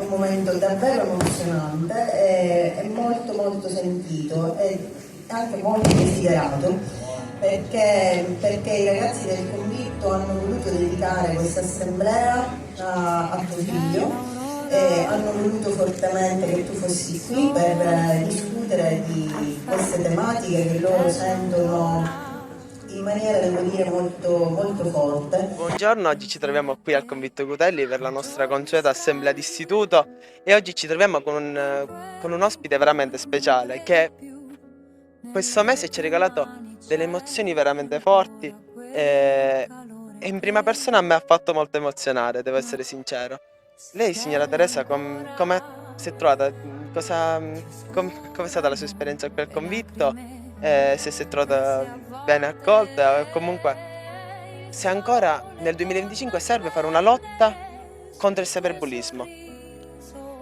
un momento davvero emozionante e molto molto sentito e anche molto desiderato, perché i ragazzi del convitto hanno voluto dedicare questa assemblea a tuo figlio e hanno voluto fortemente che tu fossi qui per discutere di queste tematiche che loro sentono in maniera, devo dire, molto, molto forte. Buongiorno, oggi ci troviamo qui al Convitto Cutelli per la nostra consueta assemblea d'istituto e oggi ci troviamo con un ospite veramente speciale che questo mese ci ha regalato delle emozioni veramente forti e in prima persona a me ha fatto molto emozionare, devo essere sincero. Lei, signora Teresa, come si è trovata? Come è stata la sua esperienza qui al convitto? Se si è trovata bene accolta? Comunque, se ancora nel 2025 serve fare una lotta contro il cyberbullismo.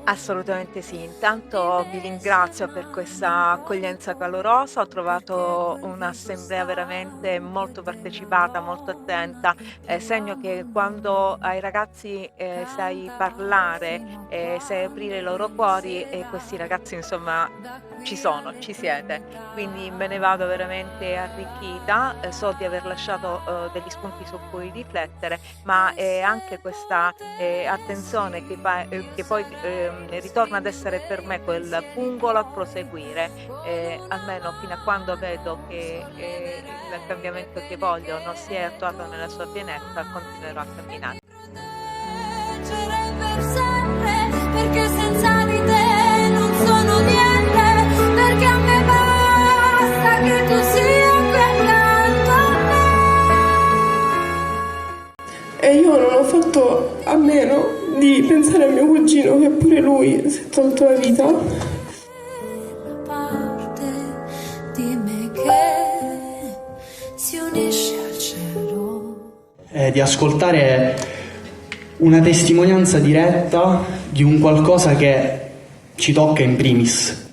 Assolutamente sì, intanto vi ringrazio per questa accoglienza calorosa, ho trovato un'assemblea veramente molto partecipata, molto attenta, segno che quando ai ragazzi sai parlare, sai aprire i loro cuori, questi ragazzi insomma ci sono, ci siete, quindi me ne vado veramente arricchita, so di aver lasciato degli spunti su cui riflettere, ma anche questa attenzione che poi ritorna ad essere per me quel pungolo a proseguire, almeno fino a quando vedo che il cambiamento che voglio non si è attuato nella sua pienezza, continuerò a camminare. Per sempre, perché senza di te non sono niente, perché a me basta che tu sia qui accanto a me. E io non ho fatto a meno di pensare a mio cugino, che pure lui si è tolto la vita. La parte di me che si unisce al cielo. Di ascoltare una testimonianza diretta di un qualcosa che ci tocca in primis.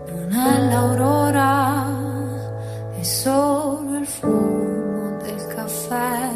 Non è l'aurora, è solo il fumo del caffè.